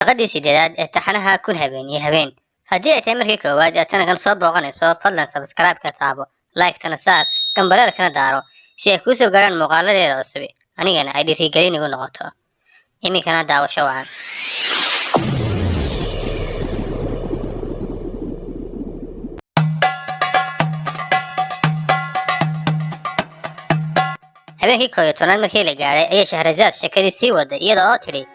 qadii sideedaad ee taxanaha kun habeen iyo habeen. haddii ay tahay markii koowaad aad channelkan soo booqanayso fadlan subscribe ka taabo, like tana saar, gambalaalkana daaro si ay kuu soo gaaraan muuqaaladeeda cusub anigana ay dhiirigelin igu noqoto. iminkana daawasho wacan. habeenkii 11 markii la gaaray ayay Shahrazad sheekadii sii waday iyada oo tiri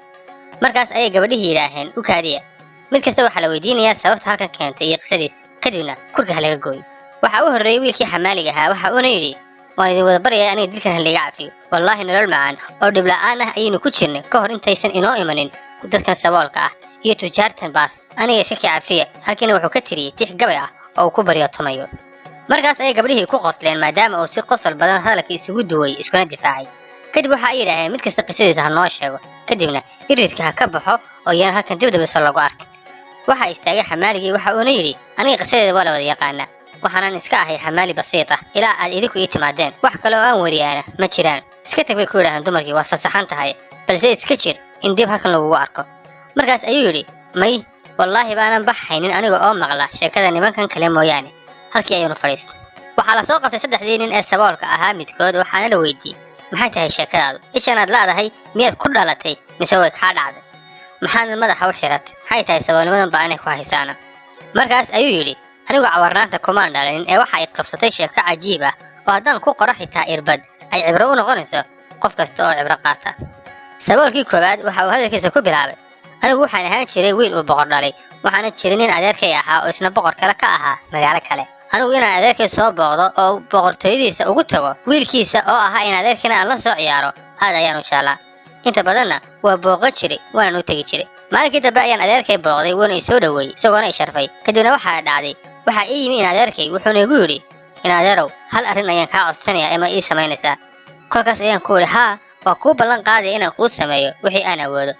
markaas ayay gabadhii yiraahdeen u kaadiya mid kasta waxa la weydiinayaa sababta halkan keentay iyo qisadiisa kadibna kurga laga gooy. waxa uu horeeyay wiilkii xamaaliga ahaa waxa uu yiri waan idin wada baryayaa aniga dilkan haliga cafiyo wallahi nolol macaan oo dhib la'aan ah ayaynu ku jirnay ka hor intaysan inoo imanin dadkan saboolka ah iyo tujaartan baas aniga iska cafiya halkina wuxuu ka tiriyay tix gabay ah oo ku baryo tumayo. markaas ay gabadhii ku qosleen maadaama uu si qosol badan hadalka isugu duway iskuna difaacay. kadib waxa ay yiraahdeen mid kasta qisadiisa ha noo sheego kadibna iridka ha ka baxo oo yaan halkan dibadaba lagu arkay. waxa istaagay xamaaligii waxa uu yiri aniga qisadeeda waa la wada yaqaana waxaan iska ahay xamaali basiit ah ilaa aad idinku ii timaadeen wax kale oo aan wariyaana ma jiraan. iska tag bay ku yiraahdeen dumarkii waad fasaxan tahay balse iska jir in dib halkan lagu arko. markaas ayuu yiri may wallahi baanan baxaynin aniga oo maqla sheekada nimankan kale mooyaane. halkii ayuu fariistay. waxa la soo qabtay saddexdii nin ee saboolka ahaa midkood waxaana la weydiiyay maxay tahay sheekadaadu ishaan aad laadahay miyaad ku dhalatay mise way kaa dhacday maxaad madaxa u xiratay maxay tahay saboolnimadan baa inay ku haysaana. markaas ayuu yiri anigu cawarnaanta kumaan dhalin ee waxa ay qabsatay sheeko cajiib ah oo haddaan ku qoro xitaa irbad ay cibro u noqonayso qof kasta oo cibro qaata. saboolkii koowaad waxa uu hadalkiisa ku bilaabay anigu waxaan ahaan jiray wiil uu boqor dhalay waxaana jiray nin adeerkay ahaa oo isna boqor kale ka ahaa magaalo kale. anigu inaan adeerkay soo booqdo oo boqortooyadiisa ugu tago wiilkiisa oo ahaa in adeerkina aan la soo ciyaaro aad ayaan u jeclaa. inta badanna waa booqan jiray waana u tagi jiray. maalinkii dambe ayaan adeerkay booqday wuuna i soo dhaweeyay isagoona i sharfay. kadibna waxaa dhacday waxa ii yimi in adeerkay wuxuuna igu yiri in adeerow hal arrin ayaan kaa codsanayaa ama ii samaynaysaa. kolkaas ayaan ku yiri haa waa kuu ballan qaadaya inaan kuu sameeyo wixii aan awoodo.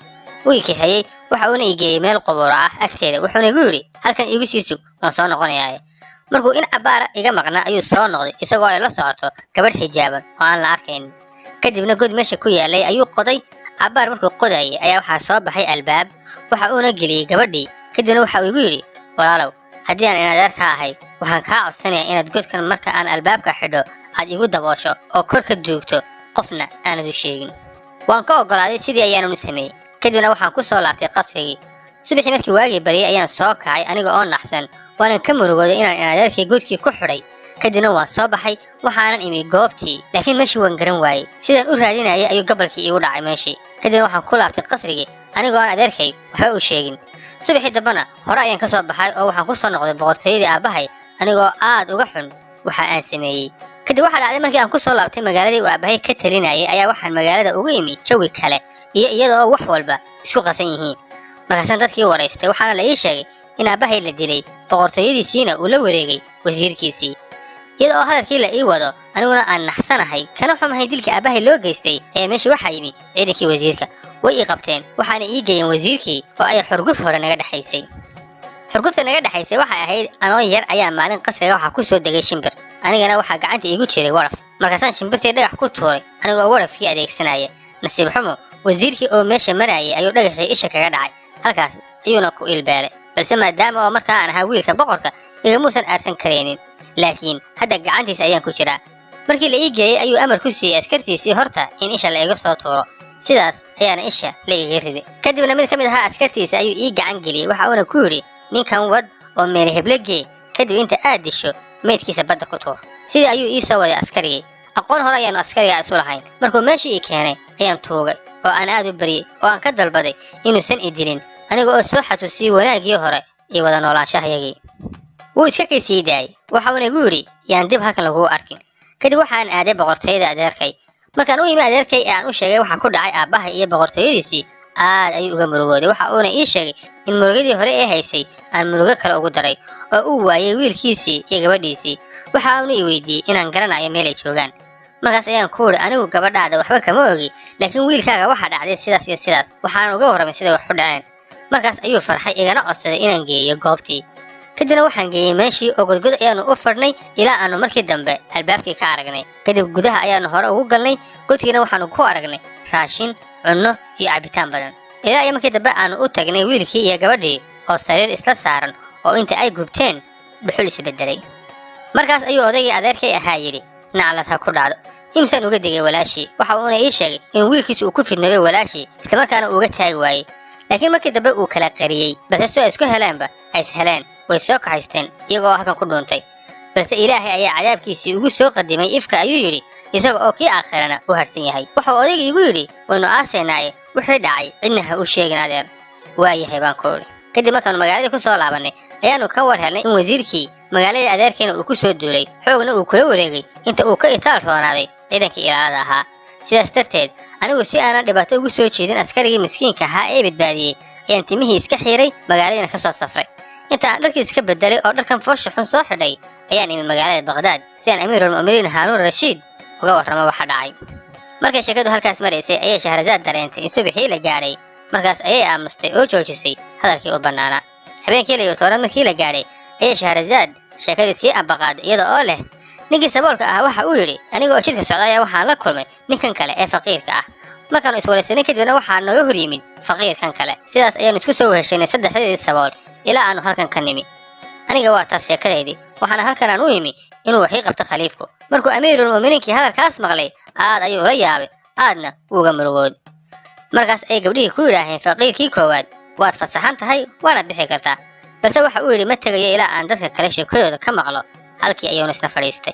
wuu kaxeeyay waxa uuna i geeyay meel qubuur ah agteeda wuxuuna igu yiri halkan igu sii sug waan soo noqonayaa. markuu in cabaara iga maqnaa ayuu soo noqday isagoo ay la socoto gabadh xijaaban oo aan la arkayn. kadibna god meesha ku yaalay ayuu qoday. cabaar markuu qodayay ayaa waxaa soo baxay albaab waxa uuna geliyay gabadhii. kadibna waxa uu igu yiri walaalow haddii aan adeerka ahay waxaan kaa codsanayaa inaad godkan marka aan albaabka xidho aad igu daboosho oo kor ka duugto qofna aanad u sheegin. waan ka ogolaaday sidii ayaan u sameeyay. kadibna waxaan ku soo laabtay qasrigii. subaxii markii waagii bariyay ayaan soo kacay aniga oo naxsan waanan ka murugooday inaan adeerkay godkii ku xidhay. kadibna waan soo baxay waxaanan imi goobtii laakiin meeshii waan garan waayey. sidaan u raadinayay ayuu gabalkii iigu dhacay meeshii. kadibna waxaan ku laabtay qasrigii anigoo aan adeerkay waxba u sheegin. subaxii dambana hore ayaan ka soo baxay oo waxaan ku soo noqday boqortooyadii aabbahay anigoo aad uga xun waxa aan sameeyey. kadib waxaa dhacday markii aan ku soo laabtay magaaladii uu aabbahay ka talinayay ayaa waxaan magaalada ugu imi jawi kale iyo iyada oo wax walba isku qasan yihiin. markaasaan dadkii waraystay waxaana la ii sheegay in aabbahay la dilay boqortooyadiisiina uu la wareegay wasiirkiisii. iyada oo hadalkii la ii wado aniguna aan naxsanahay kana xumahay dilka aabbahay loo geystay ee meeshii waxaa yimi ciidankii wasiirka. way ii qabteen waxaana ii geeyeen wasiirkii oo ay xurguf hore naga dhexaysay. xurgufta naga dhexaysay waxay ahayd anoo yar ayaa maalin qasriga waxaa ku soo degay shimbir anigana waxaa gacanta iigu jiray waraf. markaasaan shimbirtii dhagax ku tuuray anigoo warafkii adeegsanaya. nasiib xumo wasiirkii oo meesha marayay ayuu dhagaxii isha kaga dhacay halkaas ayuuna ku ilbaalay. balse maadaama oo markaa aan ahaa wiilka boqorka igamuusan aarsan karaynin laakiin hadda gacantiisa ayaan ku jiraa. markii la ii geeyay ayuu amar ku siiyey askartiisii horta in isha la iga soo tuuro sidaas ayaana isha la iga riday. kadibna mid ka mid ahaa askartiisa ayuu ii gacan geliyey waxa uuna ku yiri ninkan wad oo meel hebla gee kadib inta aad disho meydkiisa badda ku tuur. sidii ayuu ii soo waday askarigii. aqoon hore ayaanu askariga isu lahayn. markuu meeshii ii keenay ayaan tuugay oo aan aad u baryay oo aan ka dalbaday inuusan i dilin aniga oo soo xasuusiyey wanaaggii hore iyo wada noolaanshahayagii. wuu iska kay sii daayay waxa uuna igu yiri yaan dib halkan laguu arkin. kadib waxaan aaday boqortooyada adeerkay. markaan u imi adeerkay ee aan u sheegay waxa ku dhacay aabbahay iyo boqortooyadiisii aad ayuu uga murugooday. waxa uuna ii sheegay in murugadii hore ee haysay aan murugo kale ugu daray oo uu waayay wiilkiisii iyo gabadhiisii. waxa uuna i weydiiyey inaan garanayo meel ay joogaan. markaas ayaan ku yiri anigu gabadhaada waxba kama ogi laakiin wiilkaaga waxa dhacday sidaas iyo sidaas waxaan uga warramay sida wax u dhaceen. markaas ayuu farxay igana codsaday inaan geeyo goobtii. kadibna waxaan geeyey meeshii oo godgod ayaanu u fadhnay ilaa aanu markii dambe albaabkii ka aragnay. kadib gudaha ayaanu hore ugu galnay godkiina waxaanu ku aragnay raashin cunno iyo cabitaan badan. ilaa iyo markii dambe aanu u tagnay wiilkii iyo gabadhii oo sariir isla saaran oo inta ay gubteen dhuxul isu beddelay. markaas ayuu odaygii adeerkay ahaa yidhi naclad ha ku dhacdo. imsaan uga digay walaashii, waxa uuna ii sheegay in wiilkiisu uu ku fidnoobay walaashii islamarkaana uuga taagi waayey. laakiin markii dambe uu kala qariyey, balse soo ay isku heleenba ay is heleen, way soo kaxaysteen iyagoo halkan ku dhuuntay. balse ilaahay ayaa cadaabkiisii ugu soo qadimay ifka ayuu yidhi, isaga oo kii aakhirana u harsan yahay. wuxuu odayga igu yidhi waynu aasaynaaye wixii dhacay cidna ha u sheegin adeer. waayahay baan ku idhi. kadib markaanu magaaladii ku soo laabannay ayaanu ka war helnay in wasiirkii magaaladii adeerkeena uu ku soo duulay, xoogna uu kula wareegay inta uu ka itaal roonaaday ciidankii ilaalada ahaa. sidaas darteed anigu si aanan dhibaato ugu soo jeedin askarigii miskiinka ahaa ee badbaadiyey ayaan timihii iska xiiray, magaaladiina ka soo safray. inta aan dharkiis ka bedelay oo dharkan foosha xun soo xidhay ayaan imi magaalada Baqdaad si aan amiirulmu'miniin Haaruun Rashiid uga warramo waxa dhacay. markay sheekadu halkaas maraysay ayay Shahrazaad dareentay in subaxii la gaadhay. markaas ayay aamustay oo joojisay hadalkii u bannaanaa. habeenkii la tooran markii la gaadhay ayay Shahrazaad sheekadii sii ambaqaaday iyada oo leh ninkii saboolka ah waxa uu yidhi aniga oo jidka socdaya waxaan la kulmay ninkan kale ee faqiirka ah. markaanu iswaraysanay kadibna waxaa nooga hor yimid faqiirkan kale. sidaas ayaanu isku soo weheshanay saddexdeedii sabool ilaa aanu halkan ka nimi. aniga waa taas sheekadeydii, waxaana halkan aan u imi inuu waxii qabto khaliifku. markuu amiirulmu'miniinkii hadalkaas maqlay aad ayuu ula yaabay, aadna uuga murugood. markaas ay gabdhihii ku yidhaaheen faqiirkii koowaad waad fasaxan tahay waanaad bixi kartaa. balse waxa uu yidhi ma tegayo ilaa aan dadka kale sheekadooda ka maqlo. halkii ayuuna isna fadhiistay.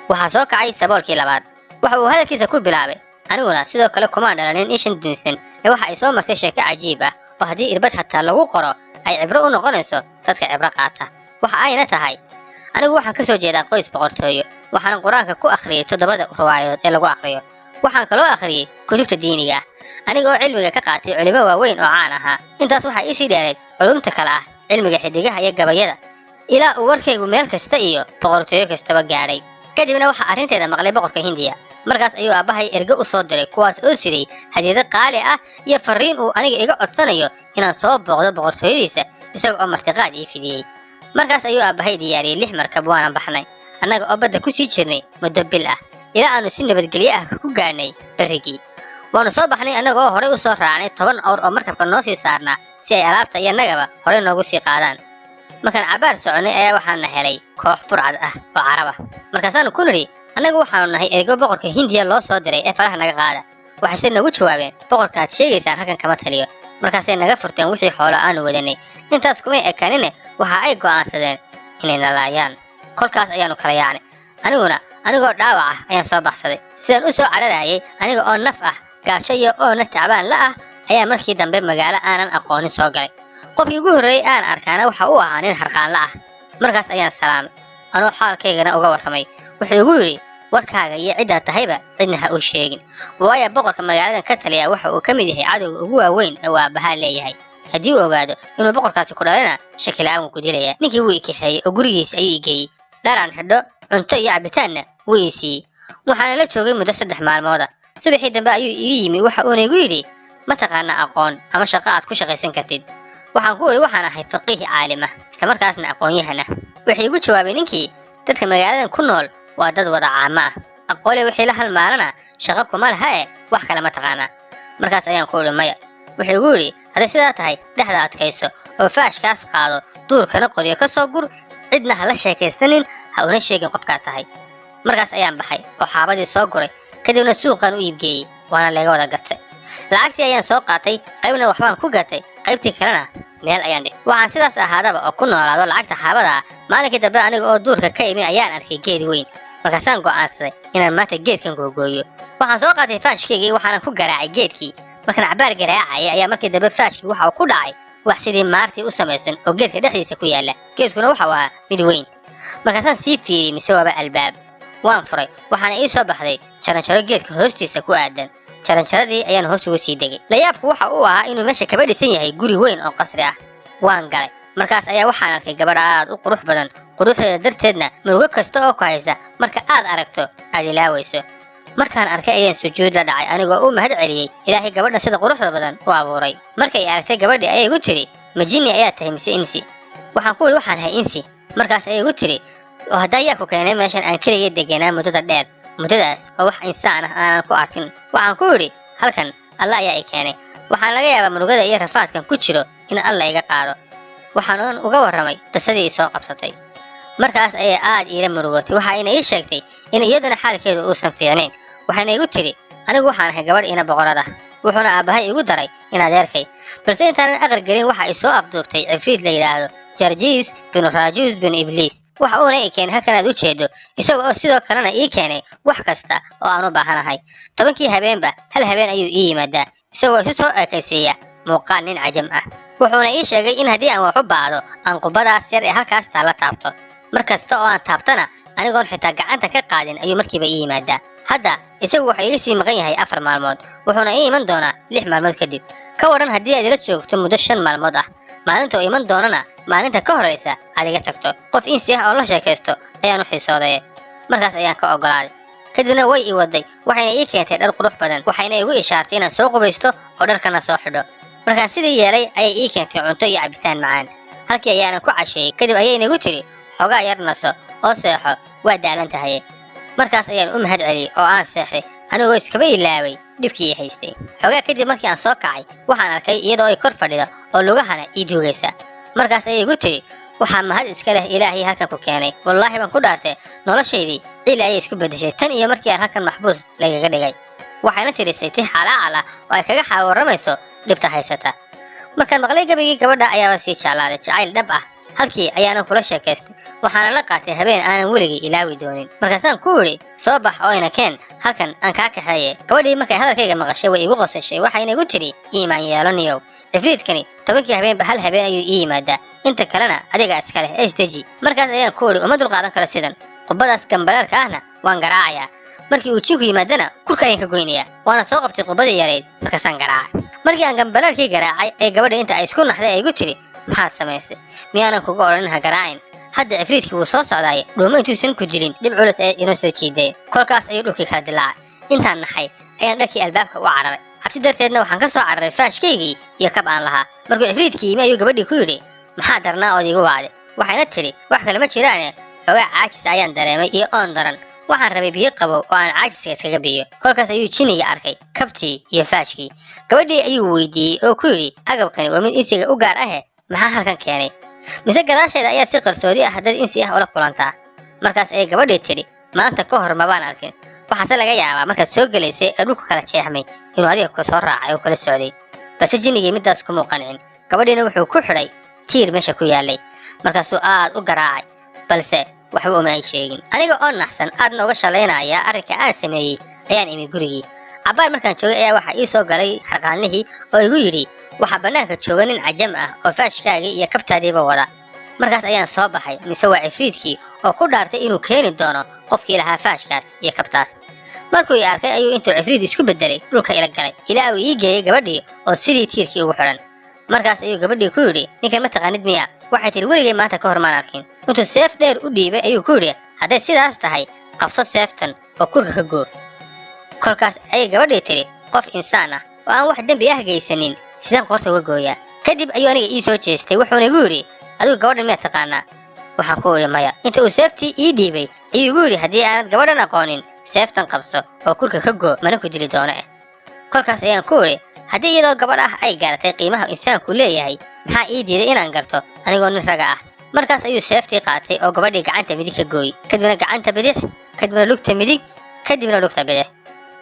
waxaa soo kacay saboolkii labaad. waxa uu hadalkiisa ku bilaabay aniguna sidoo kale kumaan dhalanin ishan dunsan ee waxa ay soo martay sheeko cajiib ah oo haddii irbad xataa lagu qoro ay cibro u noqonayso dadka cibro qaata. waxa ayna tahay anigu waxaan ka soo jeedaa qoys boqortooyo, waxaan quraanka ku akhriyay 7 riwaayadood ee lagu akhriyo. waxaan kaloo akhriyay kutubta diiniga ah aniga oo cilmiga ka qaatay culimo waaweyn oo caan ahaa. intaas waxaa ii sii dheereed culumta kale ah cilmiga xidigaha iyo gabayada, ilaa uu warkaygu meel kasta iyo boqortooyo kastaba gaadhay. kadibna waxaa arrinteeda maqlay boqorka Hindiya. markaas ayuu aabbahay erge u soo diray kuwaas oo siday hadiyado qaali ah iyo fariin uu aniga iga codsanayo inaan soo booqdo boqortooyadiisa isaga oo martiqaad ii fidiyey. markaas ayuu aabbahay diyaariyey 6 markab waana baxnay annaga oo badda ku sii jirnay muddo bil ah ilaa aanu si nabadgelyo ah ku gaarnay berrigii. waanu soo baxnay annaga oo horey u soo raacnay 10 awr oo markabka noo sii saarnaa si ay alaabta iyo nagaba horey noogu sii qaadaan. markaan cabaar soconay ayaa waxaana helay koox burcad ah oo carab ah. markaasaanu ku nidhi annagu waxaanu nahay ergo boqorka Hindiya loo soo diray ee faraha naga qaada. waxayse nagu jawaabeen boqorka aad sheegaysaan halkan kama taliyo. markaasay naga furteen wixii xoolo aanu wadanay. intaas kumay ekaanine waxa ay go'aansadeen inay nalaayaan. kolkaas ayaanu kala yaacnay. anigoo dhaawac ah ayaan soo baxsaday. sidaan u soo cararayay aniga oo naf ah gaajo iyo oona tacbaan la ah ayaa markii dambe magaalo aanan aqoonin soo galay. qofkii ugu horreeyay aan arkaana waxa uu ahaa nin harqaanla ah. markaas ayaan salaamay anoo xaalkaygana uga warramay. wuxuu igu yidhi warkaaga iyo ciddaad tahayba cidna ha u sheegin, waayo boqorka magaaladan ka taliya waxa uu ka mid yahay cadowga ugu waaweyn ee uu aabbahaa leeyahay. haddii uu ogaado inuu boqorkaasi ku dhalana shaki la'aan wuu ku dilayaa. ninkii wuu i kaxeeyey oo gurigiisa ayuu i geeyey. dharaan xidho cunto iyo cabitaanna wuu ii siiyey. waxaana la joogay muddo 3 maalmooda. subaxii dambe ayuu ii yimi waxa uuna igu yidhi ma taqaana aqoon ama shaqo aad ku shaqaysan kartid. waxaan ku idhi waxaan ahay faqiih caalim ah islamarkaasna aqoon-yahan ah. wuxuu igu jawaabay ninkii dadka magaaladan ku nool waa dad wada caamo ah, aqoole wixii la halmaalana shaqo kuma laha wax kale ma taqaanaa. markaas ayaan ku idhi maya. wuxuu igu yidhi hadday sidaa tahay dhexda adkayso oo faashkaas qaado, duurkana qoryo ka soo gur, cidna ha la sheekaysanin, ha una sheegin qofkaa tahay. markaas ayaan baxay oo xaabadii soo guray, kadibna suuqaan u iibgeeyey waana laga wada gatay. lacagtii ayaan soo qaatay, qaybna waxbaan ku gatay, qaybtii kalena meel ayaan dhigay. waxaan sidaas ahaadaba oo ku noolaado lacagta xaabada ah. maalinkii dambe aniga oo duurka ka imi ayaan arkay geed weyn. markaasaan go'aansaday inaan maanta geedkan googooyo. waxaan soo qaatay faashkaygii waxaana ku garaacay geedkii. markaan cabaar garaacayay ayaa markii dambe faashkii waxa uu ku dhacay wax sidii maartii u samaysan oo geedka dhexdiisa ku yaala. geedkuna waxa uu ahaa mid weyn. markaasaan sii fiiriyey mise waaba albaab. waan furay waxaana ii soo baxday jaranjaro geedka hoostiisa ku aadan. jaranjaradii ayaan hoos ugu sii degay. layaabku waxa uu ahaa inuu meesha kaba dhisan yahay guri weyn oo qasri ah. waan galay. markaas ayaa waxaan arkay gabadh aad u qurux badan, quruxdeeda darteedna murugo kasta oo ku haysa marka aad aragto aad ilaawayso. markaan arkay ayaan sujuud la dhacay anigoo u mahad celiyey ilaahay gabadha sida quruxda badan u abuuray. markay aragtay gabadhii ayay igu tiri ma jinni ayaa tahay mise insi? waxaan ku idhi waxaan ahay insi. markaas ayay igu tiri oo haddaa yaa ku keenay meeshan aan keligay deganaa muddada dheer? muddadaas oo wax insaan ah aanan ku arkin. waxaan ku idhi halkan alla ayaa i keenay. waxaan laga yaabaa murugada iyo rafaadkan ku jiro in alla iga qaado. waxaan uga warramay qisadii i soo qabsatay. markaas ayay aad iila murugootay, waxayna ii sheegtay in iyaduna xaalkeedu uusan fiicnayn. waxayna igu tidhi anigu waxaan ahay gabadh ina boqorad ah, wuxuuna aabbahay igu daray in adeerkay, balse intaanan aqal gelin waxa ay soo afduubtay cifriid la yidhaahdo jarjiis binu raajuus binu ibliis. waxa uuna i keenay halkan aad u jeedo, isaga oo sidoo kalena ii keenay wax kasta oo aan u baahanahay. 10kii habeenba hal habeen ayuu ii yimaadaa, isagoo isu soo ekaysiiya muuqaal nin cajam ah. wuxuuna ii sheegay in haddii aan wax u baahdo aan qubadaas yar ee halkaas taalla taabto. markasta oo aan taabtana anigoon xitaa gacanta ka qaadin ayuu markiiba ii yimaadaa. hadda isagu wuxuu iga sii maqan yahay 4 maalmood, wuxuuna ii iman doonaa 6 maalmood kadib. ka waran haddii aad ila joogto muddo 5 maalmood ah, maalinta oo iman doonana maalinta ka horeysa aad iga tagto. qof insi ah oo la sheekaysto ayaan u xiisooday. markaas ayaan ka ogolaaday. kadibna way ii waday, waxayna ii keentay dhar qurux badan, waxayna igu ishaartay inaan soo qubaysto oo dharkana soo xidho. markaan sidii yeelay ayay ii keentay cunto iyo cabitaan macaan. halkii ayaanan ku casheeyey, kadib ayayna igu tidhi xoogaa yar naso oo seexo, waa daalan tahay. markaas ayaan u mahad celiyey oo aan seexday, anigoo iskaba ilaaway dhibkii ii haystay. xoogaa kadib markii aan soo kacay waxaan arkay iyadoo ay kor fadhida oo lugahana ii duugaysa. markaas ayay igu tidhi waxaa mahad iska leh ilaahay halkan ku keenay, wallaahi baan ku dhaartay noloshaydii ciil ayay isku beddeshay tan iyo markii aan halkan maxbuus lagaga dhigay. waxayna tirisay tii xalaacal ah oo ay kaga xawarramayso dhibta haysata. markaan maqlay gabigii gabadha ayaaba sii jeclaaday jacayl dhab ah. halkii ayaanan kula sheekaystay, waxaana la qaatay habeen aanan weligii ilaawi doonin. markaasaan ku idhi soo bax oo ina keen halkan aan kaa kaxeeye. gabadhii markay hadalkayga maqashay way igu qosashay, waxayna igu tidhi iimaan yeelo niyow, cifriidkani 10kii habeenba hal habeen ayuu ii yimaadaa, inta kalena adiga iska leh ee isdeji. markaas ayaan ku idhi uma dulqaadan karo sidan, qubadaas gambaleelka ahna waan garaacayaa. markii uu jinku yimaadana kurka ayaan ka goynayaa. waana soo qabtay qubadii yareyd, markaasaan garaacay. markii aan gambaleelkii garaacay ee gabadha inta ay isku naxday ay igu tidhi maxaad samaysay, miyaanan kuga odhanin ha garaacin, hadda cifriidkii wuu soo socdaay, dhuumo intuusan ku dilin dhib culus ee inoo soo jiiday. kolkaas ayuu dhulkii kala dilaacay. intaan naxay ayaan dharkii albaabka u cararay, cabsi darteedna waxaan ka soo cararay faashkaygii iyo kab aan lahaa. markuu cifriidkii yimi ayuu gabadhii ku yidhi maxaa darnaa ood igu wacday. waxayna tidhi wax kale ma jiraane, xoogaa caajis ayaan dareemay iyo oon daran, waxaan rabay biyo qabow oo aan caajiska iskaga biyo. kolkaas ayuu jinniga arkay kabtii iyo faashkii. gabadhii ayuu weydiiyey oo ku yidhi agabkani waa mid insiga u gaar ahe, maxaa halkan keenay, mise gadaasheeda ayaad si qarsoodi ah dad insi ah ula kulantaa. markaas ayay gabadhii tidhi maanta ka hor mabaan arkin, waxaase laga yaabaa markaad soo gelaysay ee dhulka kala jeexmay inuu adiga ku soo raacay oo kala socday. balse jinnigii middaas kumuu qancin. gabadhiina wuxuu ku xidhay tiir meesha ku yaallay, markaasuu aad u garaacay, balse waxba uma ay sheegin. aniga oo naxsan aadna uga shalaynaya arrinka aan sameeyey ayaan imi gurigii. cabbaar markaan joogay ayaa waxaa ii soo galay harqaanlihii oo igu yidhi waxaa bannaanka jooga nin cajam ah oo faashkaagii iyo kabtaadiiba wada. markaas ayaan soo baxay, mise waa cifriidkii oo ku dhaartay inuu keeni doono qofkii lahaa faashkaas iyo kabtaas. markuu i arkay ayuu intuu cifriid isku beddelay dhulka ila galay ilaa uu ii geeyey gabadhii oo sidii tiirkii ugu xidhan. markaas ayuu gabadhii ku yidhi ninkan ma taqaanid miya. waxay tidhi weligay maanta ka hor maan arkin. intuu seef dheer u dhiibay ayuu ku yidhi hadday sidaas tahay qabso seeftan oo kurka ka goo. kolkaas ayay gabadhii tidhi qof insaan ah oo aan wax dembi ah geysanin sidaan qoorta uga gooyaa. kadib ayuu aniga ii soo jeestay, wuxuuna igu yidhi adigu gabadhan miyaad taqaanaa. waxaan ku idhi maya. inta uu seeftii ii dhiibay ayuu igu yidhi haddii aanad gabadhan aqoonin seeftan qabso oo kurka ka goo, mana ku dili doono kolkaas ayaan ku idhi haddii iyadoo gabadh ah ay garatay qiimaha insaanku leeyahay, maxaa ii diiday inaan garto anigoo nin raga ah. markaas ayuu seeftii qaatay oo gabadhii gacanta midig ka gooyey, kadibna gacanta bidix, kadibna lugta midig, kadibna lugta bidix.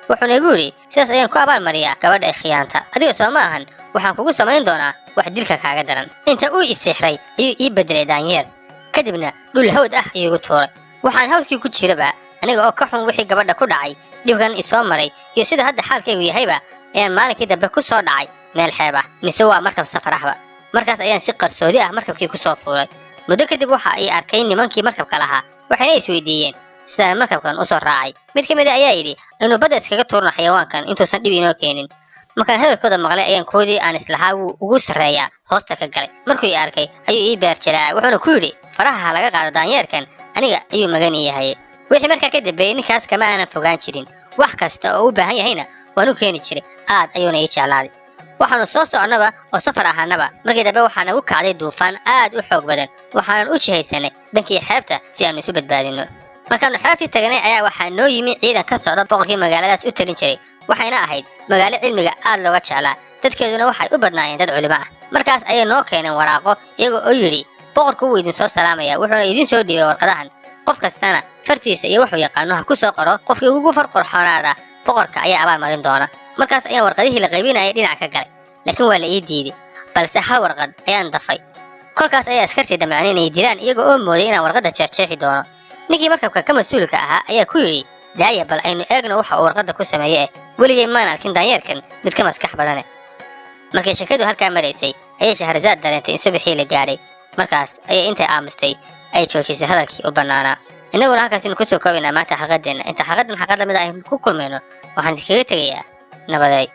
wuxuuna igu yidhi sidaas ayaan ku abaalmariyaa gabadha khiyaanta, adiga soo ma ahan waxaan kugu samayn doonaa wax dilka kaaga daran. inta uu isixray ayuu ii beddelay daanyeer, kadibna dhul hawd ah ayuu igu tuuray. waxaan hawdkii ku jiraba aniga oo ka xun wixii gabadha ku dhacay, dhibkan isoo maray iyo sida hadda xaalkaygu yahayba, ayaan maalinkii dambe ku soo dhacay meel xeeb ah, mise waa markab safar ahba. markaas ayaan si qarsoodi ah markabkii ku soo fuulay. muddo kadib waxa ay arkay nimankii markabka lahaa, waxayna isweydiiyeen sidaan markabkan u soo raacay. mid ka mid ayaa yidhi inuu badda iskaga tuurno xayawaankan intuusan dhib inoo keenin. markaan hadalkooda maqlay ayaan koodii aan islahaa wuu ugu sarreeyaa hoosta ka galay. markuu i arkay ayuu ii beer jaraacay, wuxuuna ku yidhi faraha ha laga qaado daanyeerkan, aniga ayuu magan ii yahay. wixii markaa ka dambeeyey ninkaas kama aanan fogaan jirin, wax kasta oo u baahan yahayna waan u keeni jiray, aad ayuuna ii jeclaaday. waxaanu soo socnaba oo safar ahaanaba markii dambe waxaa nagu kacday duufaan aad u xoog badan, waxaanan u jihaysanay dhankii xeebta si aanu isu badbaadino. markaanu xeebtii tagnay ayaa waxaa noo yimi ciidan ka socda boqorkii magaaladaas u talin jiray, waxayna ahayd magaalo cilmiga aad looga jeclaa, dadkeeduna waxay u badnaayeen dad culimo ah. Markaas ayay noo keeneen waraaqo iyaga oo yidhi boqorku wuu idin soo salaamaya, wuxuuna idin soo dhiibay warqadahan. Qof kastana fartiisa iyo wuxuu yaqaano ha ku soo qoro, qofkii ugu farqurxoonaada boqorka ayaa abaal marin doona. Markaas ayaan warqadihii la qaybinayay dhinac ka galay, laakiin waa la ii diiday, balse hal warqad ayaan dafay. kolkaas ayaa askartii damacnay inay dilaan iyaga oo mooday inaan warqadda jeexjeexi doono. ninkii markabka ka mas-uulka ahaa ayaa ku yidhi daaya bal aynu eegno waxa uu warqadda ku sameeyey weligay maan arkin daanyeerkan mid ka maskax badane. markay sheekadu halkaa maraysay ayay Shahrazad dareentay in subaxii la gaadhay. markaas ayay intay aamustay ay joojisay hadalkii u bannaanaa. innaguna halkaasinu kusoo koobaynaa maanta xalqadeenna. inta xalqadan xalqad lamid ah aynu ku kulmayno waxaan idinkaga tegayaa nabadeey.